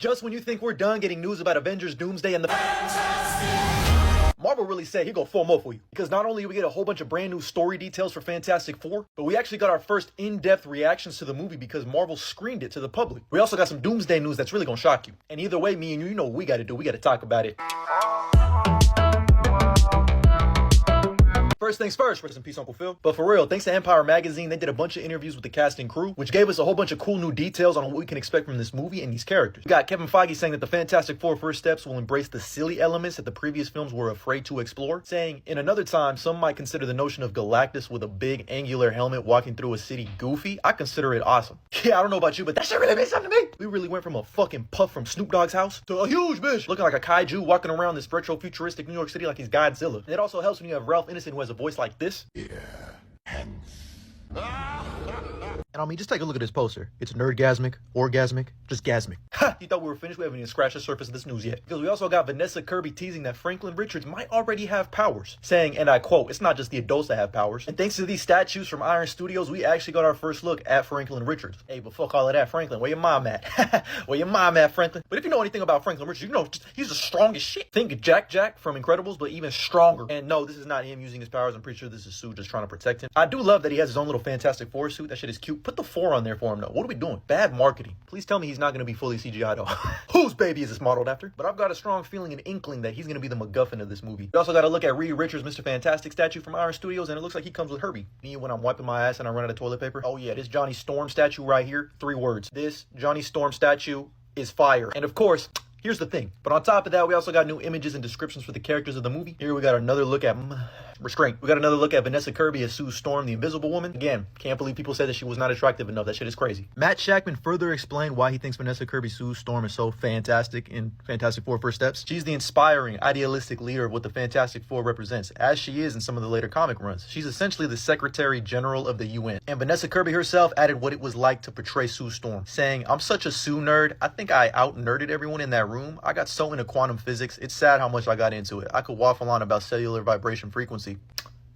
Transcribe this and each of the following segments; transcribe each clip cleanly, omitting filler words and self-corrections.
Just when you think we're done getting news about Avengers, Doomsday, and the Marvel really said he go full mo for you. Because not only do we get a whole bunch of brand new story details for Fantastic Four, but we actually got our first in-depth reactions to the movie because Marvel screened it to the public. We also got some Doomsday news that's really gonna shock you. And either way, me and you know what we gotta do. We gotta talk about it. First things first, rest in peace, Uncle Phil. But for real, thanks to Empire Magazine, they did a bunch of interviews with the cast and crew, which gave us a whole bunch of cool new details on what we can expect from this movie and these characters. We got Kevin Feige saying that the Fantastic Four first steps will embrace the silly elements that the previous films were afraid to explore, saying, in another time, some might consider the notion of Galactus with a big angular helmet walking through a city goofy. I consider it awesome. Yeah, I don't know about you, but that shit really means something to me. We really went from a fucking puff from Snoop Dogg's house to a huge bitch looking like a kaiju walking around this retro-futuristic New York City like he's Godzilla. And it also helps when you have Ralph Ineson who has a voice like this. Yeah, hence. And I mean, just take a look at this poster. It's nerdgasmic, orgasmic, just gasmic. Ha! You thought we were finished? We haven't even scratched the surface of this news yet. Because we also got Vanessa Kirby teasing that Franklin Richards might already have powers. Saying, and I quote, it's not just the adults that have powers. And thanks to these statues from Iron Studios, we actually got our first look at Franklin Richards. Hey, but fuck all of that, Franklin. Where your mom at? Where your mom at, Franklin? But if you know anything about Franklin Richards, you know he's the strongest shit. Think Jack from Incredibles, but even stronger. And no, this is not him using his powers. I'm pretty sure this is Sue just trying to protect him. I do love that he has his own little Fantastic Four suit. That shit is cute. Put the 4 on there for him, though. What are we doing? Bad marketing. Please tell me he's not going to be fully CGI, though. Whose baby is this modeled after? But I've got a strong feeling and inkling that he's going to be the MacGuffin of this movie. We also got to look at Reed Richards' Mr. Fantastic statue from Iron Studios, and it looks like he comes with Herbie. Me when I'm wiping my ass and I run out of toilet paper. Oh yeah, this Johnny Storm statue right here. 3 words. This Johnny Storm statue is fire. And of course, here's the thing. But on top of that, we also got new images and descriptions for the characters of the movie. Here we got another look at restraint. We got another look at Vanessa Kirby as Sue Storm, the Invisible Woman. Again, can't believe people said that she was not attractive enough. That shit is crazy. Matt Shakman further explained why he thinks Vanessa Kirby Sue Storm is so fantastic in Fantastic Four First Steps. She's the inspiring, idealistic leader of what the Fantastic Four represents, as she is in some of the later comic runs. She's essentially the Secretary General of the UN. And Vanessa Kirby herself added what it was like to portray Sue Storm, saying, I'm such a Sue nerd. I think I out-nerded everyone in that room. I got so into quantum physics. It's sad how much I got into it. I could waffle on about cellular vibration frequency.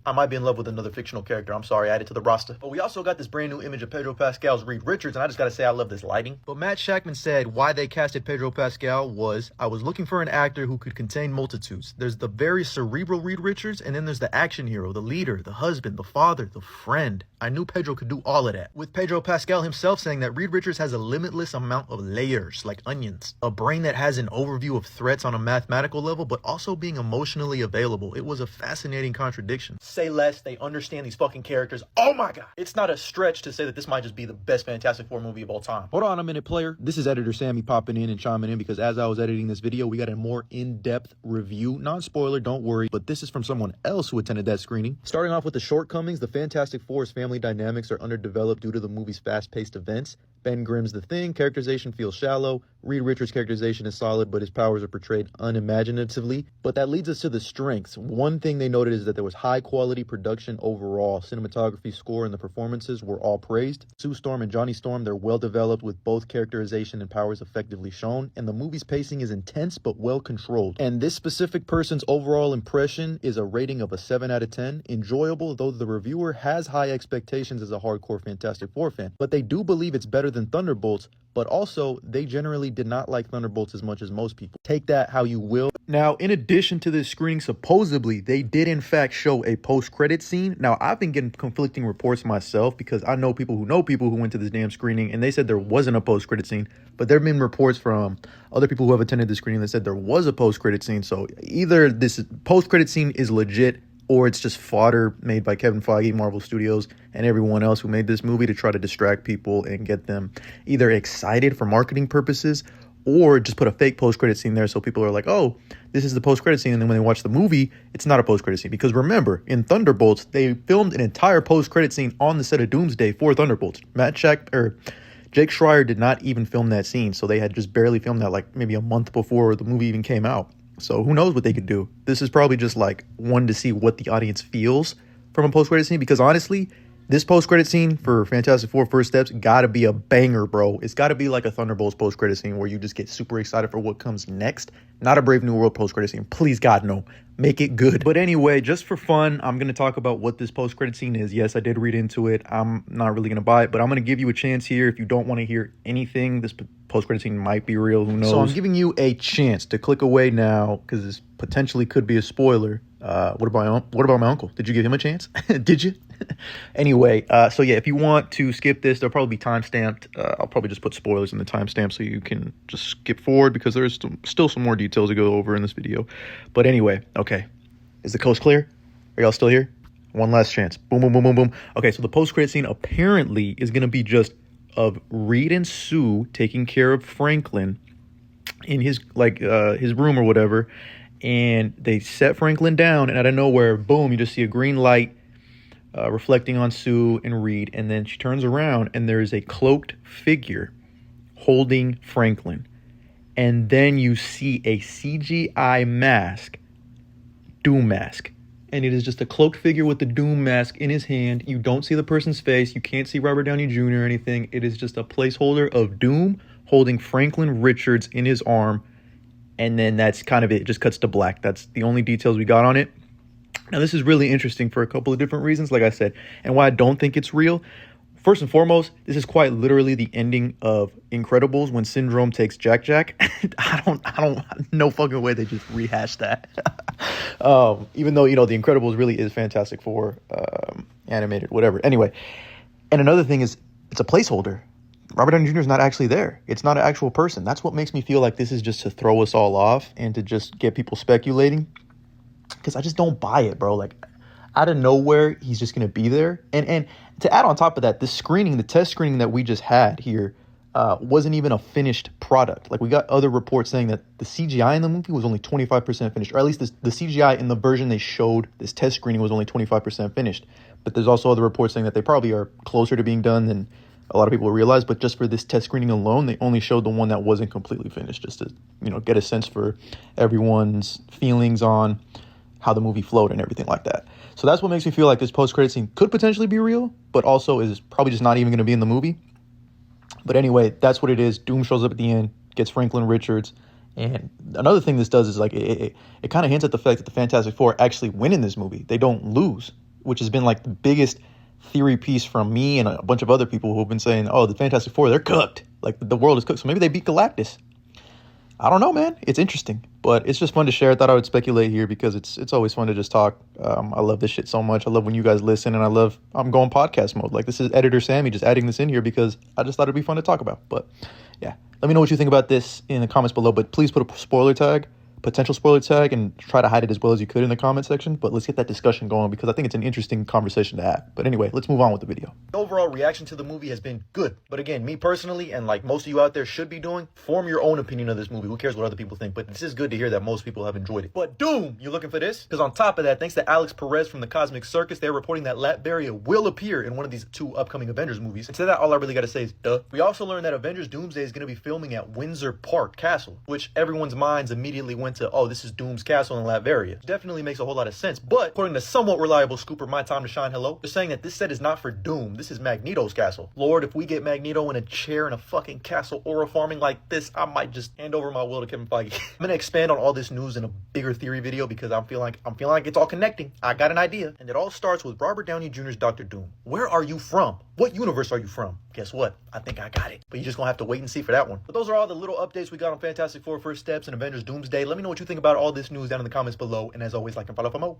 I might be in love with another fictional character. I'm sorry, add it to the roster. But we also got this brand new image of Pedro Pascal's Reed Richards, and I just gotta say I love this lighting. But Matt Shakman said why they casted Pedro Pascal was, I was looking for an actor who could contain multitudes. There's the very cerebral Reed Richards, and then there's the action hero, the leader, the husband, the father, the friend. I knew Pedro could do all of that. With Pedro Pascal himself saying that Reed Richards has a limitless amount of layers, like onions. A brain that has an overview of threats on a mathematical level, but also being emotionally available. It was a fascinating contradiction. Say less, they understand these fucking characters. Oh my god. It's not a stretch to say that this might just be the best Fantastic Four movie of all time. Hold on a minute, player. This is editor Sammy popping in and chiming in because as I was editing this video, we got a more in-depth review. Non-spoiler, don't worry, but this is from someone else who attended that screening. Starting off with the shortcomings, the Fantastic Four's family dynamics are underdeveloped due to the movie's fast-paced events. Ben Grimm's The Thing, characterization feels shallow. Reed Richards' characterization is solid, but his powers are portrayed unimaginatively. But that leads us to the strengths. One thing they noted is that there was high-quality production overall. Cinematography, score, and the performances were all praised. Sue Storm and Johnny Storm, they're well-developed with both characterization and powers effectively shown. And the movie's pacing is intense, but well-controlled. And this specific person's overall impression is a rating of a 7 out of 10. Enjoyable, though the reviewer has high expectations as a hardcore Fantastic Four fan. But they do believe it's better than Thunderbolts, but also they generally did not like Thunderbolts as much as most people. Take that how you will. Now, in addition to this screening, supposedly they did in fact show a post-credit scene. Now, I've been getting conflicting reports myself because I know people who went to this damn screening and they said there wasn't a post-credit scene, but there have been reports from other people who have attended the screening that said there was a post-credit scene. So either this post-credit scene is legit or it's just fodder made by Kevin Feige, Marvel Studios, and everyone else who made this movie to try to distract people and get them either excited for marketing purposes or just put a fake post-credit scene there so people are like, oh, this is the post-credit scene, and then when they watch the movie, it's not a post-credit scene. Because remember, in Thunderbolts, they filmed an entire post-credit scene on the set of Doomsday for Thunderbolts. Jake Schreier did not even film that scene, so they had just barely filmed that like maybe a month before the movie even came out. So who knows what they could do. This is probably just like one to see what the audience feels from a post-credit scene, because honestly, this post-credit scene for Fantastic Four First Steps gotta be a banger, bro. It's gotta be like a Thunderbolts post-credit scene where you just get super excited for what comes next. Not a Brave New World post-credit scene. Please, God, no. Make it good. But anyway, just for fun, I'm going to talk about what this post-credit scene is. Yes, I did read into it. I'm not really going to buy it, but I'm going to give you a chance here if you don't want to hear anything this post-credit scene might be real. Who knows? So I'm giving you a chance to click away now because this potentially could be a spoiler. What about my uncle? Did you give him a chance? Did you? Anyway, so yeah, if you want to skip this, they'll probably be time-stamped. I'll probably just put spoilers in the timestamp so you can just skip forward because there's still some more details to go over in this video. But anyway, okay. Is the coast clear? Are y'all still here? One last chance. Boom, boom, boom, boom, boom. Okay, so the post-credit scene apparently is going to be just of Reed and Sue taking care of Franklin in his room or whatever. And they set Franklin down, and out of nowhere, boom, you just see a green light reflecting on Sue and Reed. And then she turns around, and there is a cloaked figure holding Franklin. And then you see a CGI mask, Doom mask. And it is just a cloaked figure with the Doom mask in his hand. You don't see the person's face. You can't see Robert Downey Jr. or anything. It is just a placeholder of Doom holding Franklin Richards in his arm. And then that's kind of it. It just cuts to black. That's the only details we got on it. Now, this is really interesting for a couple of different reasons, like I said, and why I don't think it's real. First and foremost, this is quite literally the ending of Incredibles when Syndrome takes Jack. I don't, no fucking way they just rehashed that. Even though, the Incredibles really is Fantastic Four, animated, whatever. Anyway, and another thing is it's a placeholder. Robert Downey Jr. is not actually there. It's not an actual person. That's what makes me feel like this is just to throw us all off and to just get people speculating. Because I just don't buy it, bro. Like, out of nowhere, he's just going to be there. And to add on top of that, the test screening that we just had here wasn't even a finished product. Like, we got other reports saying that the CGI in the movie was only 25% finished. Or at least the CGI in the version they showed, this test screening, was only 25% finished. But there's also other reports saying that they probably are closer to being done than a lot of people realize. But just for this test screening alone, they only showed the one that wasn't completely finished, just to, get a sense for everyone's feelings on how the movie flowed and everything like that. So that's what makes me feel like this post-credit scene could potentially be real, but also is probably just not even going to be in the movie. But anyway, that's what it is. Doom shows up at the end, gets Franklin Richards. And another thing this does is like it kind of hints at the fact that the Fantastic Four actually win in this movie. They don't lose, which has been like the biggest theory piece from me and a bunch of other people who have been saying, oh, the Fantastic Four, they're cooked. Like, the world is cooked. So maybe they beat Galactus. I don't know, man. It's interesting, but it's just fun to share. I thought I would speculate here because it's always fun to just talk. I love this shit so much. I love when you guys listen, and I'm going podcast mode. Like, this is Editor Sammy just adding this in here because I just thought it'd be fun to talk about. But yeah, let me know what you think about this in the comments below, but please put a potential spoiler tag, and try to hide it as well as you could in the comment section. But let's get that discussion going because I think it's an interesting conversation to have. But anyway, let's move on with the video. The overall reaction to the movie has been good. But again, me personally, and like most of you out there should be doing, form your own opinion of this movie. Who cares what other people think? But this is good to hear that most people have enjoyed it. But Doom, you looking for this? Because on top of that, thanks to Alex Perez from the Cosmic Circus, they're reporting that Latveria will appear in one of these 2 upcoming Avengers movies. And to that, all I really got to say is duh. We also learned that Avengers Doomsday is going to be filming at Windsor Park Castle, which everyone's minds immediately went to, oh, this is Doom's castle in Latveria. Definitely makes a whole lot of sense. But according to somewhat reliable scooper, My Time to Shine, hello, they're saying that this set is not for Doom. This is Magneto's castle. Lord, if we get Magneto in a chair in a fucking castle aura farming like this, I might just hand over my will to Kevin Feige. I'm gonna expand on all this news in a bigger theory video because I'm feeling like it's all connecting. I got an idea. And it all starts with Robert Downey Jr.'s Dr. Doom. Where are you from? What universe are you from? Guess what? I think I got it. But you're just gonna have to wait and see for that one. But those are all the little updates we got on Fantastic Four First Steps and Avengers Doomsday. Let me know what you think about all this news down in the comments below. And as always, like and follow for more.